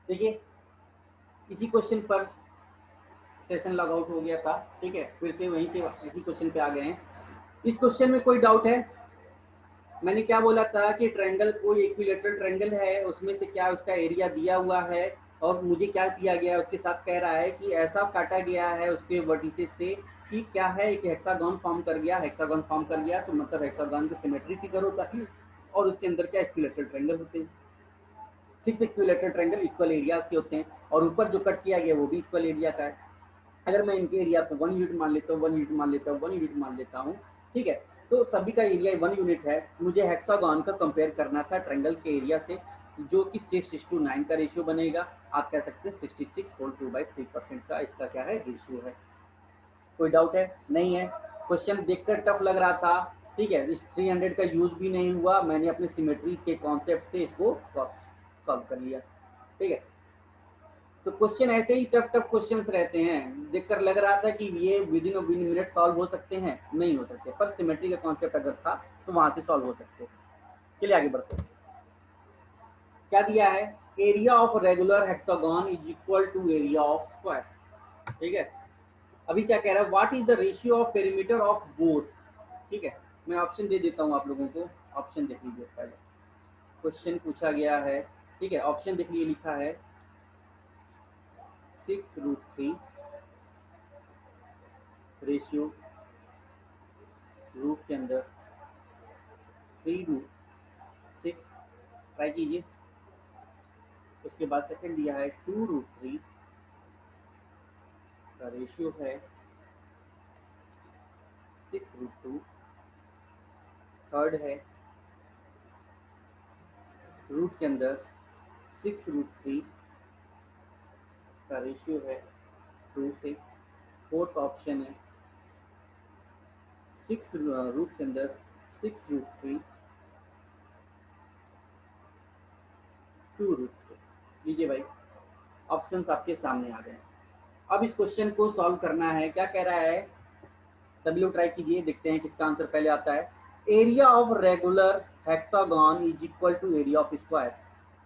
देखिए इसी क्वेश्चन पर सेशन लॉग आउट हो गया था, ठीक है, फिर से वहीं से इसी क्वेश्चन पे आ गए हैं। इस क्वेश्चन में कोई डाउट है? मैंने क्या बोला था कि ट्रायंगल कोई इक्विलेटरल ट्रायंगल है, उसमें से क्या उसका एरिया दिया हुआ है, और मुझे क्या दिया गया है उसके साथ कह रहा है कि ऐसा काटा गया है उसके वर्टिसेस से कि क्या है, एक हेक्सागन फॉर्म कर गया, हेक्सागन फॉर्म कर गया तो मतलब हेक्सागन का सिमेट्री फिगर होता है, और उसके अंदर क्या इक्विलेटरल ट्रायंगल होते हैं, 6 इक्विलेटरल ट्रायंगल इक्वल एरियाज के होते हैं, और ऊपर जो कट किया गया वो भी इक्वल एरिया का है। अगर मैं इनके एरिया को 1 यूनिट मान लेता हूँ, 1 यूनिट मान लेता हूँ, 1 यूनिट मान लेता हूँ, ठीक है, तो सभी का एरिया 1 यूनिट है। मुझे हेक्सागन का कंपेयर करना था ट्रायंगल के एरिया से, जो कि 6:9 का रेशियो बनेगा। आप कह सकते हैं 66 होल 2/3% का इसका क्या है, रेशियो है। कोई डाउट है? नहीं है। क्वेश्चन देखकर टफ लग रहा था, ठीक है, इस 300 का यूज भी नहीं हुआ, मैंने अपने सिमेट्री के कॉन्सेप्ट से इसको सॉल्व कर लिया, ठीक है। तो क्वेश्चन ऐसे ही टफ टफ क्वेश्चंस रहते हैं, देखकर लग रहा था कि ये विद इन मिनट सॉल्व हो सकते हैं, नहीं हो सकते, पर सिमेट्री का कॉन्सेप्ट अगर था तो वहां से सॉल्व हो सकते। चलिए आगे बढ़ते हैं। क्या दिया है? Area of regular hexagon is equal to area of square, ठीक है। अभी क्या कह रहा है, what is the ratio of perimeter of both, ठीक है। मैं ऑप्शन दे देता हूँ आप लोगों को, ऑप्शन देख लीजिए पहले। क्वेश्चन पूछा गया है, ठीक है, ऑप्शन देख लीजिए, लिखा है 6√3 रेशियो रूट के अंदर 3√6, ट्राई कीजिए। उसके बाद सेकंड दिया है 2√3 का रेशियो है 6√2, थर्ड है रूट के अंदर 6√3 का रेशियो है 2 से, फोर्थ ऑप्शन है 6 रूट के अंदर 6√3 2√3। लीजिए भाई, ऑप्शंस आपके सामने आ गए। अब इस क्वेश्चन को सॉल्व करना है। क्या कह रहा है, सभी लोग ट्राई कीजिए, देखते हैं किसका आंसर पहले आता है। Area of regular hexagon is equal to area of square.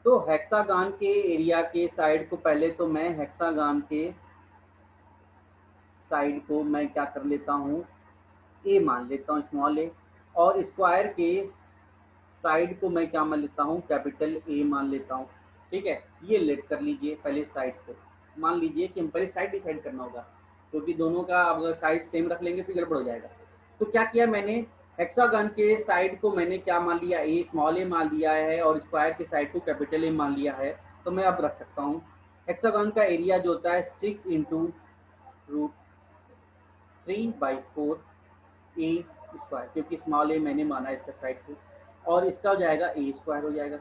तो हेक्सागन के एरिया के साइड को पहले तो मैं हेक्सागन के साइड को मैं क्या कर लेता हूँ, ए मान लेता हूँ, स्मॉल ए, और स्क्वायर के साइड को मैं क्या मान लेता हूँ, कैपिटल ए मान लेता हूँ, ठीक है। ये लेट कर लीजिए पहले साइड को, मान लीजिए कि हम पहले साइड डिसाइड करना होगा, क्योंकि दोनों का अगर साइड सेम रख लेंगे फिर गड़बड़ हो जाएगा। तो क्या किया मैंने, हेक्सागन के साइड को मैंने क्या मान लिया, ए, स्मॉल ए मान लिया है, और स्क्वायर के साइड को कैपिटल ए मान लिया है। तो मैं अब रख सकता हूँ हेक्सागन का एरिया जो होता है 6 × √3/4 ए स्क्वायर, क्योंकि स्मॉल ए मैंने माना इसका साइड को, और इसका हो जाएगा ए स्क्वायर हो जाएगा।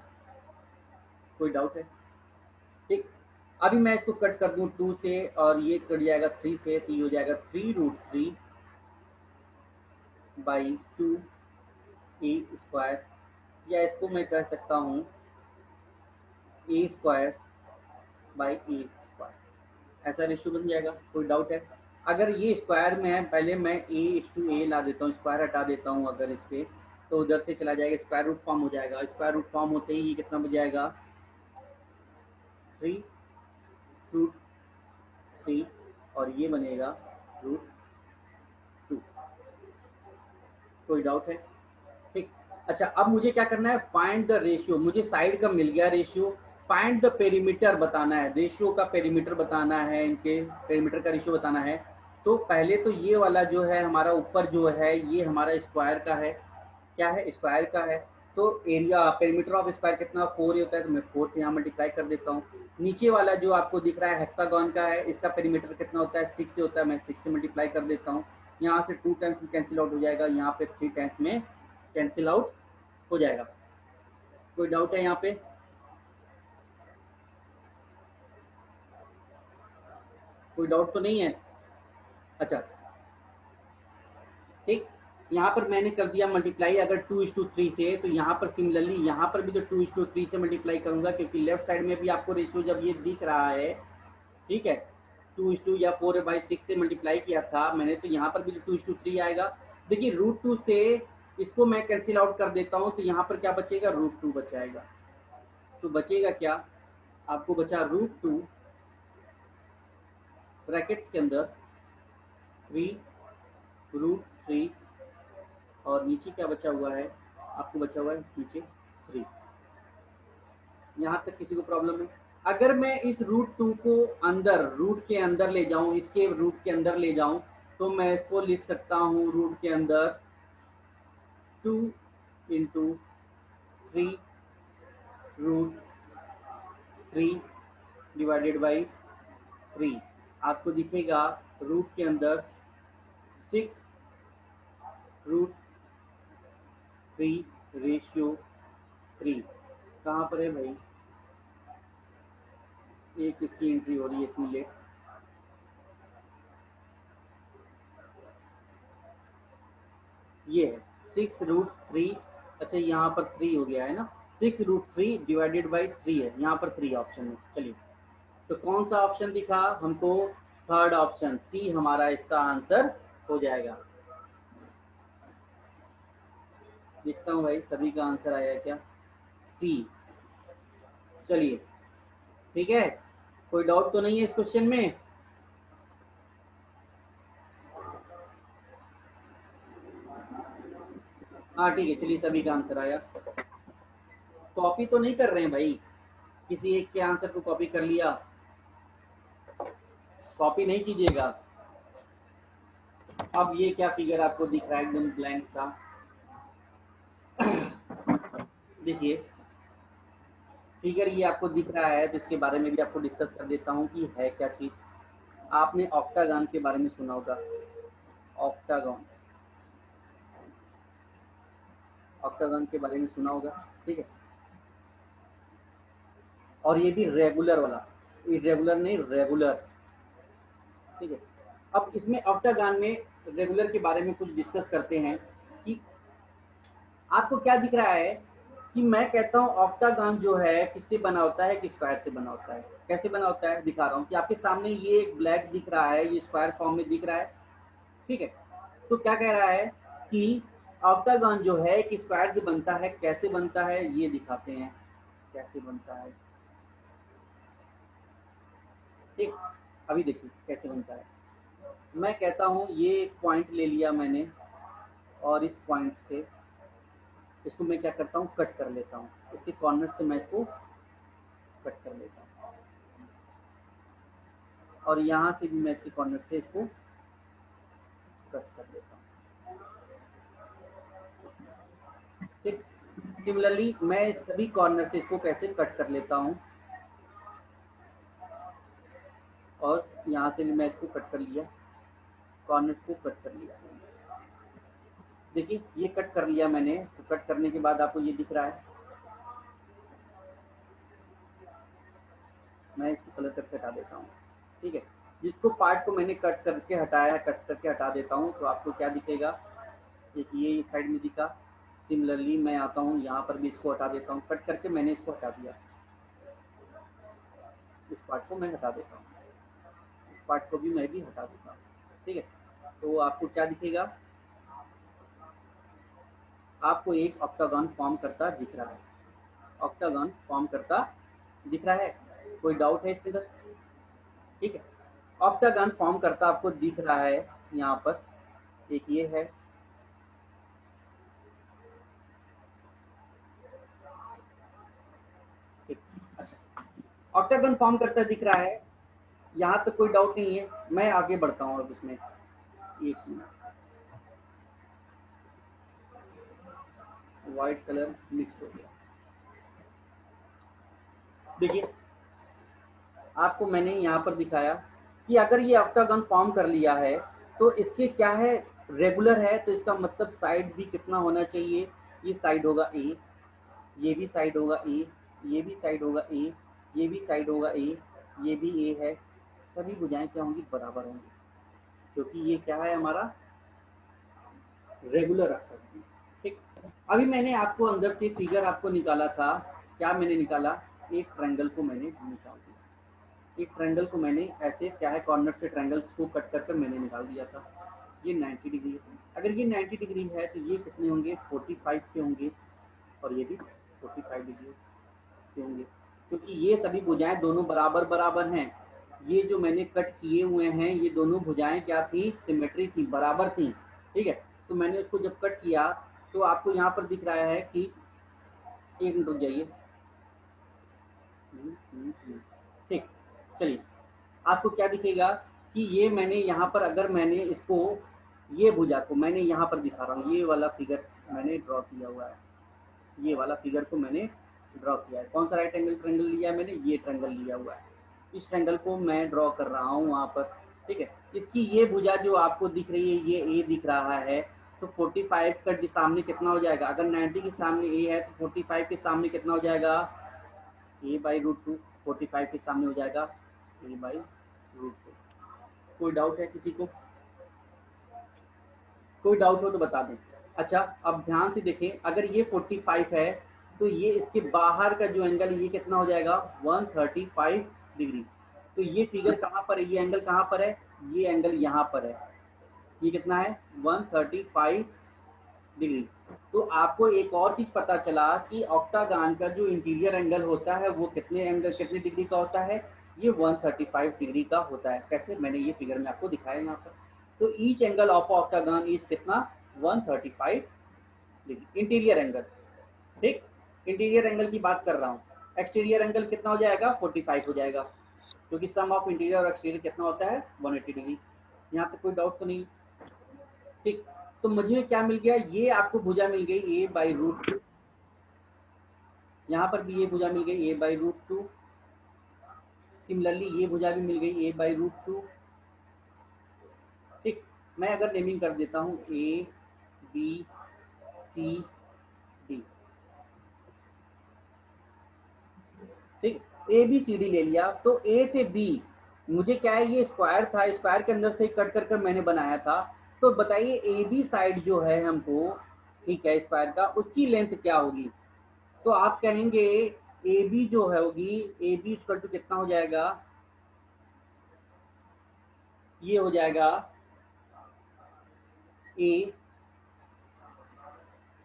कोई डाउट है? ठीक, अभी मैं इसको कट कर दूं 2 से, और ये कट जाएगा 3 से, तो ये हो जाएगा 3√3/2 ए स्क्वायर, या इसको मैं कह सकता हूँ ए स्क्वायर बाई ए स्क्वायर, ऐसा रेशियो बन जाएगा। कोई डाउट है? अगर ये स्क्वायर में है, पहले मैं a/a ला देता हूँ, स्क्वायर हटा देता हूँ अगर इस पे, तो उधर से चला जाएगा, स्क्वायर रूट फॉर्म हो जाएगा। स्क्वायर रूट फॉर्म होते ही ये कितना बन जाएगा, 3√3, और ये बनेगा √2। कोई डाउट है? ठीक, अच्छा, अब मुझे क्या करना है, फाइंड द रेशियो। मुझे साइड का मिल गया रेशियो, फाइंड द पेरीमीटर बताना है, रेशियो का पेरीमीटर बताना है, इनके पेरीमीटर का रेशियो बताना है। तो पहले तो ये वाला जो है हमारा ऊपर जो है ये हमारा स्क्वायर का है, क्या है, स्क्वायर का है। तो एरिया पेरीमीटर ऑफ स्क्वायर कितना, 4 ही होता है, तो मैं 4 से यहाँ मल्टीप्लाई कर देता हूँ। नीचे वाला जो आपको दिख रहा है हेक्सागन का है, इसका पेरीमीटर कितना होता है, 6 से होता है, मैं 6 से मल्टीप्लाई कर देता हूँ। यहाँ से 2 टाइम्स में कैंसिल आउट हो जाएगा, यहाँ पे 3 टाइम्स में कैंसिल आउट हो जाएगा। कोई डाउट है यहाँ पे? कोई डाउट तो नहीं है? अच्छा, ठीक, यहाँ पर मैंने कर दिया मल्टीप्लाई अगर 2:3 से, तो यहाँ पर सिमिलरली यहाँ पर भी तो 2:3 से मल्टीप्लाई करूंगा, क्योंकि लेफ्ट साइड में भी आपको रेशियो जब ये दिख रहा है, ठीक है, 2:2 या 4/6 से मल्टीप्लाई किया था मैंने, तो यहाँ पर भी 2:3 आएगा। देखिए √2 से इसको मैं कैंसिल आउट कर देता हूँ, तो यहाँ पर क्या बचेगा, √2 बचाएगा। तो बचेगा क्या, आपको बचा √2 ब्रैकेट्स के अंदर 3 √3 और नीचे क्या बचा हुआ है, आपको बचा हुआ है नीचे 3। यहाँ तक किसी को प्रॉब्लम है? अगर मैं इस √2 को अंदर रूट के अंदर ले जाऊं, इसके रूट के अंदर ले जाऊं, तो मैं इसको लिख सकता हूं रूट के अंदर 2 इंटू 3√3 डिवाइडेड बाई 3। आपको दिखेगा रूट के अंदर 6√3 कहाँ पर है भाई? ये किसकी एंट्री हो रही है इतनी लेट? ये है 6√3। अच्छा यहाँ पर 3 हो गया है ना, 6√3 डिवाइडेड बाई 3 है, यहाँ पर 3 ऑप्शन है। चलिए, तो कौन सा ऑप्शन दिखा हमको? थर्ड ऑप्शन सी हमारा इसका आंसर हो जाएगा। देखता हूँ भाई सभी का आंसर आया है क्या? सी। चलिए ठीक है, कोई डाउट तो नहीं है इस क्वेश्चन में? हाँ ठीक है, चलिए सभी का आंसर आया। कॉपी तो नहीं कर रहे हैं भाई? किसी एक के आंसर को कॉपी कर लिया? कॉपी नहीं कीजिएगा। अब ये क्या फिगर आपको दिख रहा है एकदम ब्लैंक सा? देखिए फिगर ये आपको दिख रहा है, तो इसके बारे में भी आपको डिस्कस कर देता हूँ कि है क्या चीज़। आपने ऑक्टागन के बारे में सुना होगा, ऑक्टागन, ऑक्टागन के बारे में सुना होगा, ठीक है। और ये भी रेगुलर वाला, इरेगुलर नहीं, रेगुलर, ठीक है। अब इसमें ऑक्टागन में रेगुलर के बारे में कुछ डिस्कस करते हैं कि आपको क्या दिख रहा है कि मैं कहता हूँ ऑक्टागन जो है किससे बना होता है, कि स्क्वायर से बना होता है। कैसे बना होता है दिखा रहा हूँ कि आपके सामने ये एक ब्लैक दिख रहा है, ये स्क्वायर फॉर्म में दिख रहा है, ठीक है। तो क्या कह रहा है कि ऑक्टागन जो है कि स्क्वायर से बनता है। कैसे बनता है ये दिखाते हैं, कैसे बनता है, ठीक। अभी देखिए कैसे बनता है। मैं कहता हूँ ये एक पॉइंट ले लिया मैंने, और इस पॉइंट से इसको मैं क्या करता हूँ, कट कर लेता हूँ। इसके कॉर्नर से मैं इसको कट कर लेता हूँ, और यहाँ से भी मैं इसके कॉर्नर से इसको कट कर लेता हूँ, ठीक। सिमिलरली मैं सभी कॉर्नर से इसको कैसे कट कर लेता हूँ, और यहाँ से भी मैं इसको कट कर लिया, कॉर्नर्स को कट कर लिया। देखिए ये कट कर लिया मैंने, तो कट करने के बाद आपको ये दिख रहा है। मैं इसको कलर करके हटा देता हूँ, ठीक है। जिसको पार्ट को मैंने कट करके हटाया है, कट करके हटा देता हूँ, तो आपको क्या दिखेगा, एक ये इस साइड में दिखा। सिमिलरली मैं आता हूँ यहाँ पर भी इसको हटा देता हूँ, कट करके मैंने इसको हटा दिया, इस पार्ट को मैं हटा देता हूँ, इस पार्ट को भी मैं भी हटा देता हूँ, ठीक है। तो आपको क्या दिखेगा, आपको एक ऑक्टागन फॉर्म करता दिख रहा है, ऑक्टागन फॉर्म करता दिख रहा है। कोई डाउट है इसके अंदर? ठीक है, ऑक्टागन फॉर्म करता आपको दिख रहा है यहाँ पर, एक ये है, ठीक। अच्छा, ऑक्टागन फॉर्म करता दिख रहा है, यहाँ तक कोई डाउट नहीं है। मैं आगे बढ़ता हूँ अब इसमें, एक मिनट, वाइट कलर मिक्स हो गया। देखिए आपको मैंने यहाँ पर दिखाया कि अगर ये ऑक्टागन फॉर्म कर लिया है, तो इसके क्या है, रेगुलर है, तो इसका मतलब साइड भी कितना होना चाहिए, ये साइड होगा ए, ये भी साइड होगा ए, ये भी साइड होगा ए, ये भी साइड होगा ए, ये भी ए है। सभी भुजाएं क्या होंगी, बराबर होंगी, क्योंकि ये क्या है हमारा रेगुलर ऑक्टागन, ठीक। अभी मैंने आपको अंदर से फिगर आपको निकाला था, क्या मैंने निकाला, एक ट्रायंगल को मैंने निकाल दिया, एक ट्रायंगल को मैंने ऐसे क्या है, कॉर्नर से ट्रायंगल को कट कर मैंने निकाल दिया था। ये 90 डिग्री है। अगर ये 90 डिग्री है तो ये कितने होंगे, 45 के होंगे, और ये भी 45 डिग्री के होंगे। क्योंकि ये सभी भुजाएं दोनों बराबर बराबर हैं। ये जो मैंने कट किए हुए हैं ये दोनों भुजाएं क्या थी, सिमेट्री थी, बराबर थी। ठीक है, तो मैंने उसको जब कट किया तो आपको यहाँ पर दिख रहा है कि, एक मिनट रुक जाइए, ठीक, चलिए, आपको क्या दिखेगा कि ये मैंने यहाँ पर, अगर मैंने इसको, ये भुजा को मैंने यहाँ पर दिखा रहा हूँ, ये वाला फिगर मैंने ड्रॉ किया हुआ है, ये वाला फिगर को मैंने ड्रॉ किया है। कौन सा राइट एंगल ट्रायंगल लिया है मैंने, ये ट्रायंगल लिया हुआ है, इस ट्रायंगल को मैं ड्रॉ कर रहा हूँ वहाँ पर। ठीक है, इसकी ये भुजा जो आपको दिख रही है, ये ए दिख रहा है, तो 45 का सामने कितना हो जाएगा, अगर 90 के सामने ए है तो 45 के सामने कितना हो जाएगा, ए बाई रूट टू। 45 के सामने हो जाएगा ए बाई रूट टू। कोई डाउट है किसी को, कोई डाउट हो तो बता दें। अच्छा, अब ध्यान से देखें, अगर ये 45 है तो ये इसके बाहर का जो एंगल ये कितना हो जाएगा, 135 डिग्री। तो ये फिगर कहाँ पर है, ये एंगल कहाँ पर है, ये एंगल यहाँ पर है, ये कितना है, 135 डिग्री। तो आपको एक और चीज पता चला कि ऑक्टागन का जो इंटीरियर एंगल होता है वो कितने डिग्री का होता है, ये 135 डिग्री का होता है। कैसे, मैंने ये फिगर में आपको दिखाया यहाँ पर। तो each angle of octagon is कितना, 135 डिग्री इंटीरियर एंगल। ठीक, इंटीरियर एंगल की बात कर रहा हूँ। एक्सटीरियर एंगल कितना हो जाएगा, 45 हो जाएगा, क्योंकि सम ऑफ इंटीरियर और एक्सटीरियर कितना होता है, 180 डिग्री। यहाँ तक कोई डाउट तो नहीं। ठीक, तो मुझे क्या मिल गया, ये आपको भुजा मिल गई ए बाई रूट टू, यहाँ पर भी ये भुजा मिल गई ए बाई रूट टू। सिमिलरली ये भुजा भी मिल गई ए बाई रूट टू। ठीक, मैं अगर नेमिंग कर देता हूँ ए बी सी डी। ठीक, ए बी सी डी ले लिया, तो ए से बी मुझे क्या है, ये स्क्वायर था, स्क्वायर के अंदर से कट कर मैंने बनाया था। तो बताइए ए बी साइड जो है हमको, ठीक है, स्क्वायर का, उसकी लेंथ क्या होगी। तो आप कहेंगे ए बी जो है होगी, ए बी इक्वल टू कितना हो जाएगा, ये हो जाएगा ए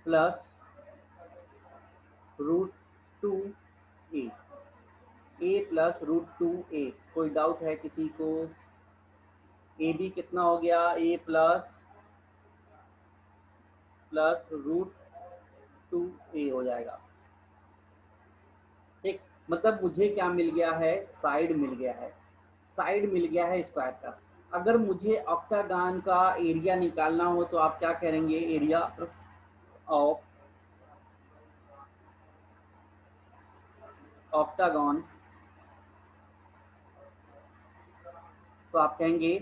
प्लस रूट टू ए, ए प्लस रूट टू ए। कोई डाउट है किसी को, ए बी कितना हो गया, ए प्लस रूट टू ए हो जाएगा। ठीक, मतलब मुझे क्या मिल गया है, साइड मिल गया है, साइड मिल गया है स्क्वायर का। अगर मुझे ऑक्टागन का एरिया निकालना हो तो आप क्या करेंगे, एरिया ऑफ ऑक्टागन, तो आप कहेंगे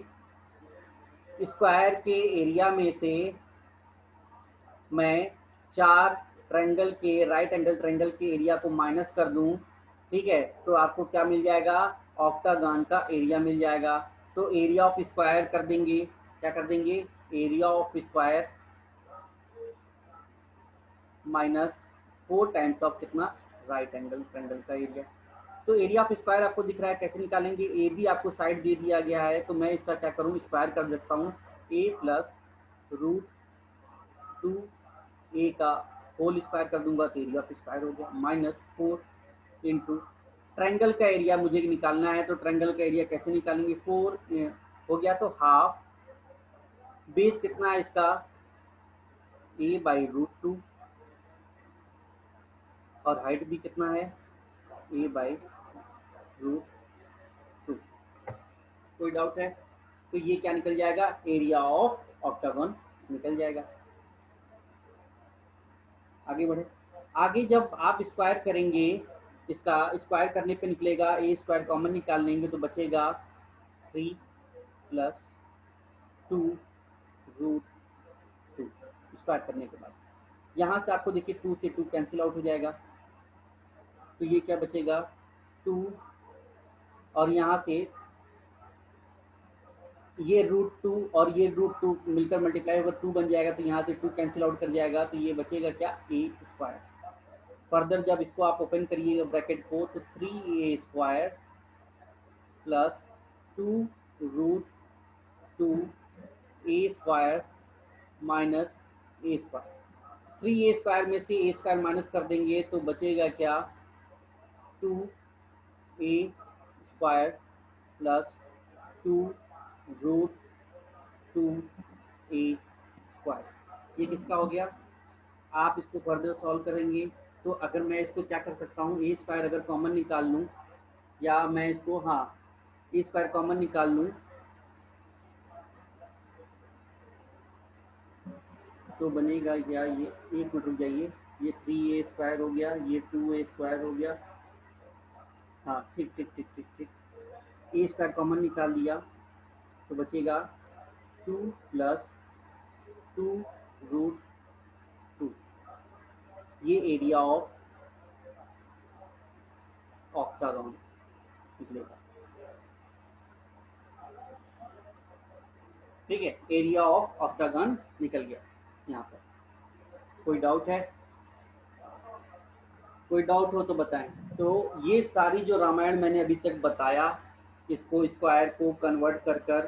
स्क्वायर के एरिया में से मैं 4 ट्रायंगल के, राइट एंगल ट्रायंगल के एरिया को माइनस कर दूं, ठीक है, तो आपको क्या मिल जाएगा, ऑक्टागन का एरिया मिल जाएगा। तो एरिया ऑफ स्क्वायर कर देंगे, क्या कर देंगे, area of square minus 4 times of कितना, राइट एंगल ट्रायंगल का एरिया। तो एरिया ऑफ स्क्वायर आपको दिख रहा है, कैसे निकालेंगे, ए बी आपको साइड दे दिया गया है, तो मैं इसका क्या करूँ, स्क्वायर कर देता हूँ, ए प्लस रूट टू ए का होल स्क्वायर कर दूंगा तो एरिया ऑफ स्क्वायर हो गया, माइनस 4 इंटू ट्रायंगल का एरिया मुझे निकालना है, तो ट्रायंगल का एरिया कैसे निकालेंगे, 4 हो गया तो हाफ, बेस कितना है इसका, ए बाई रूट टू, और हाइट भी कितना है, ए बाई रूट टू। कोई डाउट है, तो ये क्या निकल जाएगा, एरिया ऑफ ऑक्टागन निकल जाएगा। आगे बढ़े, आगे जब आप स्क्वायर करेंगे, इसका स्क्वायर करने पे निकलेगा, ए स्क्वायर कॉमन निकाल लेंगे तो बचेगा 3 प्लस 2 रूट 2 स्क्वायर करने के बाद। यहाँ से आपको देखिए 2 से 2 कैंसिल आउट हो जाएगा, तो ये क्या बचेगा 2, और यहाँ से ये रूट 2 और ये रूट 2 मिलकर मल्टीप्लाई होकर 2 बन जाएगा, तो यहाँ से 2 कैंसिल आउट कर जाएगा, तो ये बचेगा क्या, ए स्क्वायर। फर्दर जब इसको आप ओपन करिएगा ब्रैकेट को, तो 3a स्क्वायर प्लस 2 रूट 2 ए स्क्वायर माइनस ए स्क्वायर। 3a स्क्वायर में से ए स्क्वायर माइनस कर देंगे तो बचेगा क्या, 2 ए स्क्वायर प्लस 2 रूट 2 ए स्क्वायर। ये किसका हो गया? आप इसको फर्दर सॉल्व करेंगे तो अगर मैं इसको क्या कर सकता हूँ, ए स्क्वायर अगर कॉमन निकाल लूँ, या मैं इसको, हाँ, ए स्क्वायर कॉमन निकाल लूँ तो बनेगा क्या? ये एक मिनट रुक जाइए, ये 3 ए स्क्वायर हो गया, ये 2 ए स्क्वायर हो गया। हाँ ठीक ठीक ठीक ठीक ठीक, ए स्क्वायर कॉमन निकाल लिया तो बचेगा 2 प्लस 2 रूट 2। ये एरिया ऑफ ऑक्टागन निकलेगा। ठीक है, एरिया ऑफ ऑक्टागन निकल गया यहाँ पर। कोई डाउट है? कोई डाउट हो तो बताएं। तो ये सारी जो रामायण मैंने अभी तक बताया, इसको स्क्वायर को कन्वर्ट कर कर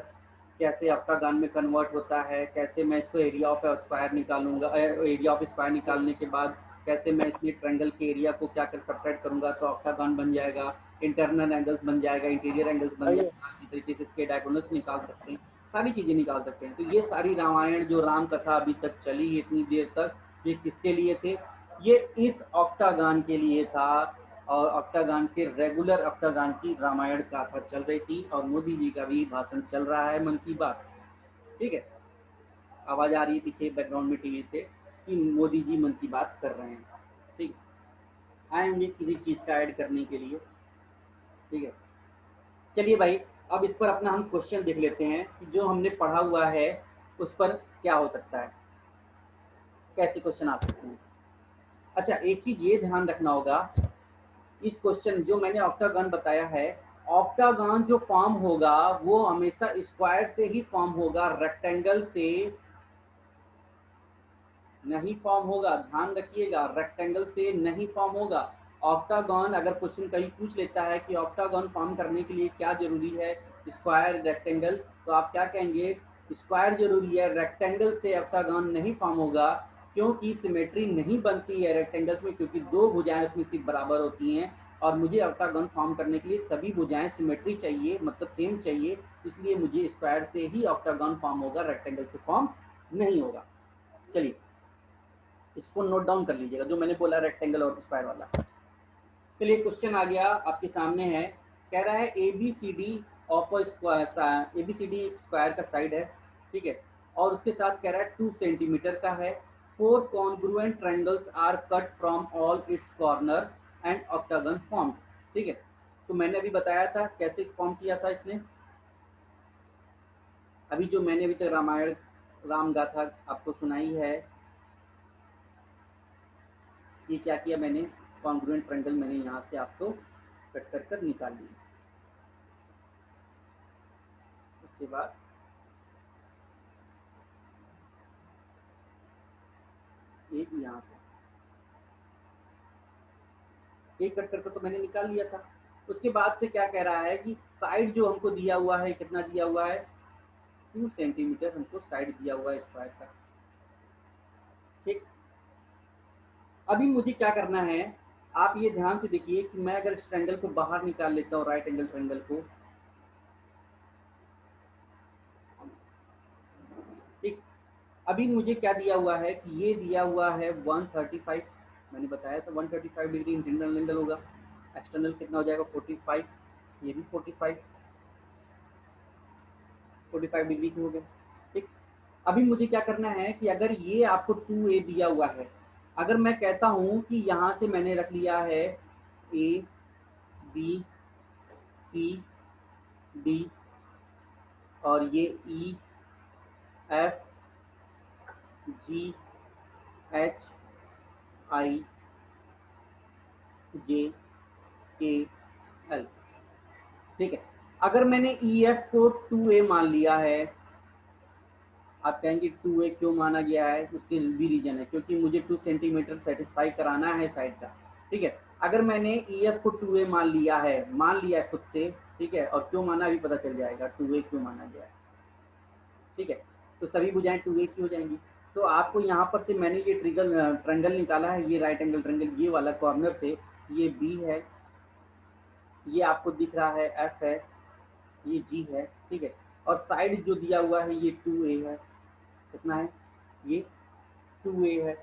कैसे ऑक्टागन में कन्वर्ट होता है, कैसे मैं इसको एरिया ऑफ स्क्वायर निकालूंगा, एरिया ऑफ स्क्वायर निकालने के बाद कैसे मैं इसमें ट्रायंगल के एरिया को क्या कर सब्ट्रैक्ट करूंगा तो ऑक्टागन बन जाएगा, इंटरनल एंगल्स बन जाएगा, इंटीरियर एंगल्स बन जाएगा, इसी तरीके से इसके डायगोनल्स निकाल सकते हैं, सारी चीजें निकाल सकते हैं। तो ये सारी रामायण जो राम कथा अभी तक चली इतनी देर तक, ये किसके लिए थे? ये इस ऑक्टागन के लिए था। और ऑक्टागन के रेगुलर ऑक्टागन की रामायण गाथा चल रही थी और मोदी जी का भी भाषण चल रहा है, मन की बात। ठीक है, आवाज आ रही है पीछे बैकग्राउंड में टीवी से कि मोदी जी मन की बात कर रहे हैं। ठीक, आए होंगे किसी चीज का ऐड करने के लिए। ठीक है, चलिए भाई, अब इस पर अपना हम क्वेश्चन देख लेते हैं कि जो हमने पढ़ा हुआ है उस पर क्या हो सकता है, कैसे क्वेश्चन आ सकते हैं। अच्छा, एक चीज ये ध्यान रखना होगा, इस क्वेश्चन जो मैंने ऑक्टागन बताया है, ऑक्टागन जो फॉर्म होगा वो हमेशा स्क्वायर से ही फॉर्म होगा, रेक्टेंगल से नहीं फॉर्म होगा। ध्यान रखिएगा, रेक्टेंगल से नहीं फॉर्म होगा। ऑक्टागन अगर क्वेश्चन कहीं पूछ लेता है कि ऑक्टागन फॉर्म करने के लिए क्या जरूरी है, स्क्वायर रेक्टेंगल, तो आप क्या कहेंगे? स्क्वायर जरूरी है, रेक्टेंगल से ऑक्टागन नहीं फॉर्म होगा, क्योंकि सिमेट्री नहीं बनती है रेक्टेंगल्स में, क्योंकि दो भुजाएं उसमें सिर्फ बराबर होती हैं और मुझे ऑक्टागन फॉर्म करने के लिए सभी भुजाएं सिमेट्री चाहिए, मतलब सेम चाहिए, इसलिए मुझे स्क्वायर से ही ऑक्टागन फॉर्म होगा, रेक्टेंगल से फॉर्म नहीं होगा। चलिए इसको नोट डाउन कर लीजिएगा जो मैंने बोला रेक्टेंगल और स्क्वायर वाला। चलिए क्वेश्चन आ गया आपके सामने है, कह रहा है A B C D of square, A B C D square का साइड है, ठीक है, और उसके साथ कह रहा है 2 सेंटीमीटर का है, 4 congruent triangles are cut from all its corner and octagon form. ठीक है, तो मैंने अभी बताया था कैसे फॉर्म किया था इसने। अभी जो मैंने अभी तक रामायण राम गाथा आपको सुनाई है, ये क्या किया मैंने, कॉन्ग्रुएंट ट्रायंगल मैंने यहाँ से आपको कट कर कर निकाल लिया। उसके बाद एक यहाँ से एक कट करके तो मैंने निकाल लिया था। उसके बाद से क्या कह रहा है कि साइड जो हमको दिया हुआ है, कितना दिया हुआ है, 2 सेंटीमीटर हमको साइड दिया हुआ है स्क्वायर का। ठीक, अभी मुझे क्या करना है, आप ये ध्यान से देखिए कि मैं अगर इस ट्रायंगल को बाहर निकाल लेता हूँ, राइट एंगल ट्रायंगल को, ठीक, अभी मुझे क्या दिया हुआ है कि ये दिया हुआ है 135, मैंने बताया था 135 डिग्री इंटरनल एंगल होगा, एक्सटर्नल कितना हो जाएगा 45, ये भी 45 डिग्री की हो गए। ठीक, अभी मुझे क्या करना है कि अगर ये आपको 2a दिया हुआ है, अगर मैं कहता हूं कि यहां से मैंने रख लिया है ए बी सी डी और ये E F G H I जे के एल। ठीक है, अगर मैंने ई एफ को 2a मान लिया है, आप कहेंगे 2a क्यों माना गया है, उसके भी रीजन है, क्योंकि मुझे 2 सेंटीमीटर सेटिस्फाई कराना है साइड का। ठीक है, अगर मैंने ई एफ को 2a मान लिया है खुद से, ठीक है, और क्यों माना अभी पता चल जाएगा 2a क्यों माना गया है। ठीक है, तो सभी भुजाएं 2a की हो जाएंगी। तो आपको यहाँ पर से मैंने ये ट्रायंगल निकाला है, ये राइट एंगल ट्रायंगल, ये वाला कॉर्नर से ये बी है, ये आपको दिख रहा है एफ है, ये जी है, ठीक है। और साइड जो दिया हुआ है ये 2a है, कितना है, ये 2a है,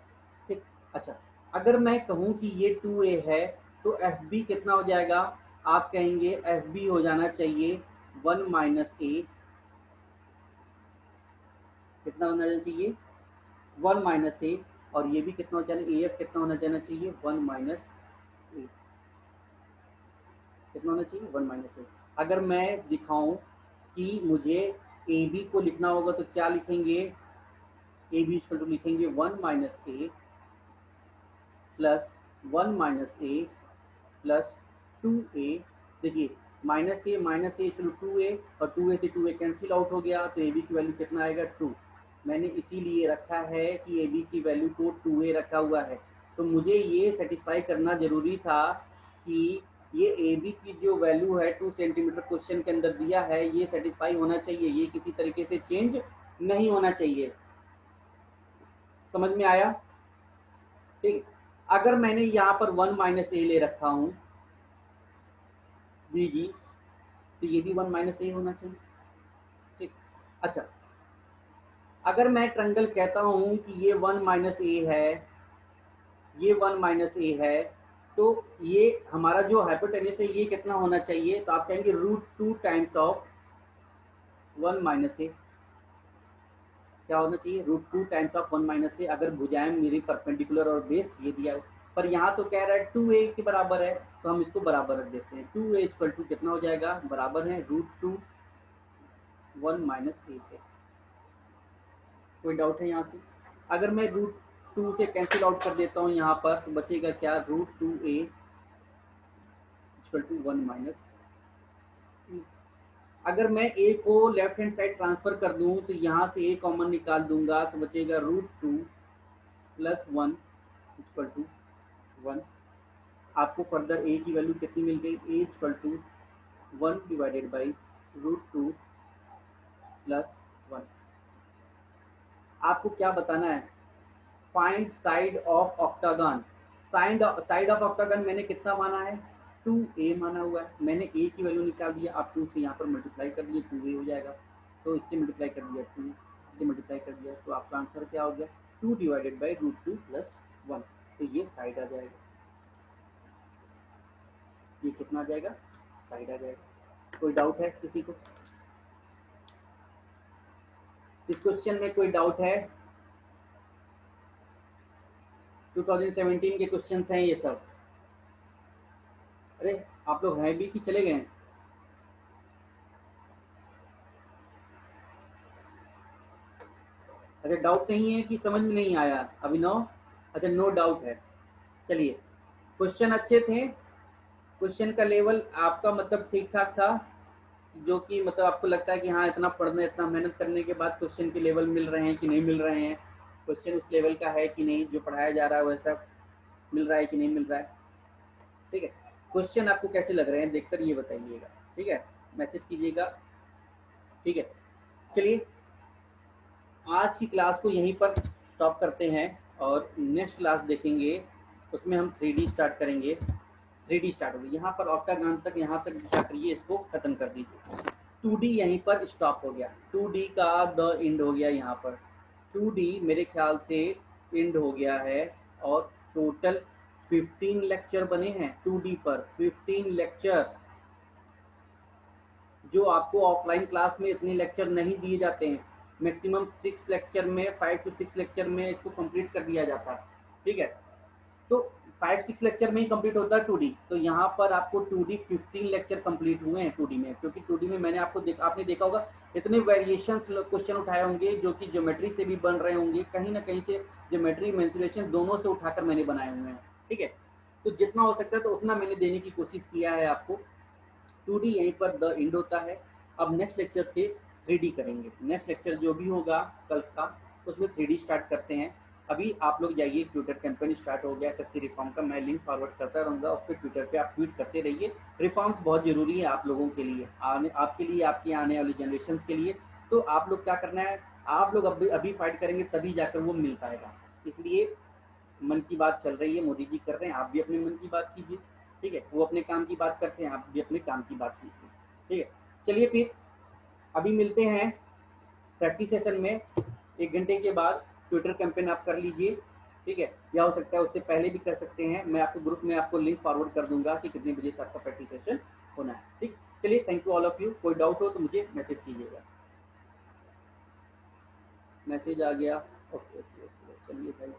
ठीक। अच्छा, अगर मैं कहूँ कि ये 2a है तो एफ बी कितना हो जाएगा, आप कहेंगे एफ बी हो जाना चाहिए 1 माइनस ए, कितना होना चाहिए 1 माइनस ए, और ये भी कितना हो जाना, ए एफ कितना होना जाना चाहिए 1 माइनस ए, कितना होना चाहिए 1 माइनस ए। अगर मैं दिखाऊं कि मुझे ए बी को लिखना होगा तो क्या लिखेंगे, ए बी इक्वल टू लिखेंगे 1 माइनस ए प्लस 1 माइनस ए प्लस 2a। देखिए minus A equal to 2a, और 2a से 2a कैंसिल आउट हो गया, तो ए बी की वैल्यू कितना आएगा 2। मैंने इसीलिए रखा है कि ए बी की वैल्यू को 2a रखा हुआ है। तो मुझे ये सेटिस्फाई करना ज़रूरी था कि ये ए बी की जो वैल्यू है 2 सेंटीमीटर क्वेश्चन के अंदर दिया है, ये सेटिस्फाई होना चाहिए, ये किसी तरीके से चेंज नहीं होना चाहिए। समझ में आया, ठीक। अगर मैंने यहाँ पर 1 माइनस ए ले रखा हूँ बी जी, तो ये भी 1 माइनस ए होना चाहिए, ठीक। अच्छा, अगर मैं ट्रायंगल कहता हूँ कि ये 1 माइनस ए है, ये 1 माइनस ए है, तो ये हमारा जो हाइपोटेन्यूस है ये कितना होना चाहिए, तो आप कहेंगे √2 टाइम्स ऑफ 1 माइनस ए, क्या होना चाहिए √2 टाइम्स ऑफ 1 माइनस ए, अगर भुजाएं मेरी परपेंडिकुलर और बेस ये दिया है। पर यहाँ तो कह रहा है 2a के बराबर है, तो हम इसको बराबर रख देते हैं। 2a इक्वल टू कितना हो जाएगा, बराबर है √2 1 माइनस ए के। कोई डाउट है यहाँ पे? अगर मैं √2 से कैंसिल आउट कर देता हूँ यहाँ पर, तो बचेगा क्या, √2a इक्वल टू 1 माइनस। अगर मैं a को लेफ्ट हैंड साइड ट्रांसफर कर दूँ तो यहाँ से a कॉमन निकाल दूंगा, तो बचेगा √2 प्लस 1 इक्वल टू 1। आपको फर्दर a की वैल्यू कितनी मिल गई, a equal to 1 divided by √2 plus 1। आपको क्या बताना है, find side of octagon. Side of octagon मैंने कितना माना है, 2a माना हुआ है। मैंने a की वैल्यू निकाल दिया, आप 2 से यहाँ पर मल्टीप्लाई कर दिए, 2a हो जाएगा। तो इससे मल्टीप्लाई कर दिया, 2 से मल्टीप्लाई कर दिया, तो आपका आंसर क्या हो गया, 2 डिवाइडेड बाई √2 प्लस 1। तो ये साइड आ जाएगा, ये कितना आ जाएगा, साइड आ जाएगा। कोई डाउट है किसी को इस क्वेश्चन में, कोई डाउट है? 2017 के क्वेश्चंस हैं ये सब। अरे आप लोग हैं भी कि चले गए? अच्छा, डाउट नहीं है कि समझ में नहीं आया अभिनव? अच्छा, नो डाउट है। चलिए, क्वेश्चन अच्छे थे, क्वेश्चन का लेवल आपका मतलब ठीक ठाक था, जो कि मतलब आपको लगता है कि हाँ इतना पढ़ने इतना मेहनत करने के बाद क्वेश्चन के लेवल मिल रहे हैं कि नहीं मिल रहे हैं, क्वेश्चन उस लेवल का है कि नहीं, जो पढ़ाया जा रहा है वैसा मिल रहा है कि नहीं मिल रहा है, ठीक है। क्वेश्चन आपको कैसे लग रहे हैं देखकर ये बताइएगा, ठीक है, मैसेज कीजिएगा, ठीक है। चलिए, आज की क्लास को यहीं पर स्टॉप करते हैं, और नेक्स्ट क्लास देखेंगे, उसमें हम 3D स्टार्ट करेंगे। 3D स्टार्ट होगी यहाँ पर, ऑक्टागन तक यहाँ तक क्या करिए, इसको खत्म कर दीजिए। 2D यहीं पर स्टॉप हो गया, 2D का द एंड हो गया यहाँ पर, 2D मेरे ख्याल से एंड हो गया है। और टोटल 15 लेक्चर बने हैं 2D पर, 15 लेक्चर, जो आपको ऑफलाइन क्लास में इतने लेक्चर नहीं दिए जाते हैं। मैक्सिमम 6 लेक्चर में, 5 to 6 लेक्चर में इसको कंप्लीट कर दिया जाता है, ठीक है। तो 5-6 लेक्चर में ही कंप्लीट होता है 2D। तो यहाँ पर आपको 2D 15 लेक्चर कंप्लीट हुए हैं 2D में, क्योंकि 2D में मैंने आपको आपने देखा होगा इतने वेरिएशंस क्वेश्चन उठाए होंगे, जो कि ज्योमेट्री से भी बन रहे होंगे, कहीं ना कहीं से ज्योमेट्री मेंसुरेशन दोनों से उठाकर मैंने बनाए हुए हैं, ठीक है। तो जितना हो सकता है तो उतना मैंने देने की कोशिश किया है आपको। 2D यहीं पर द एंड होता है। अब नेक्स्ट लेक्चर से 3D करेंगे। नेक्स्ट लेक्चर जो भी होगा कल का, उसमें 3D स्टार्ट करते हैं। अभी आप लोग जाइए, ट्विटर कैंपेन स्टार्ट हो गया एसएससी रिफॉर्म का, मैं लिंक फॉरवर्ड करता रहूँगा उस पर, ट्विटर पे आप ट्वीट करते रहिए। रिफॉर्म्स बहुत ज़रूरी है आप लोगों के लिए, आपके लिए, आपकी आने वाली जनरेशन के लिए। तो आप लोग क्या करना है, आप लोग अभी फाइट करेंगे तभी जाकर वो मिल पाएगा। इसलिए मन की बात चल रही है, मोदी जी कर रहे हैं, आप भी अपने मन की बात कीजिए, ठीक है, वो अपने काम की बात करते हैं, आप भी अपने काम की बात कीजिए। ठीक है, चलिए फिर अभी मिलते हैं प्रैक्टिस सेशन में 1 घंटे के बाद। ट्विटर कैंपेन आप कर लीजिए, ठीक है, या हो सकता है उससे पहले भी कर सकते हैं। मैं आपको ग्रुप में आपको लिंक फॉरवर्ड कर दूंगा कि कितने बजे से आपका प्रैक्टिस सेशन होना है। ठीक, चलिए, thank you all of you. कोई डाउट हो तो मुझे मैसेज कीजिएगा। मैसेज आ गया, ओके ओके ओके, चलिए भाई।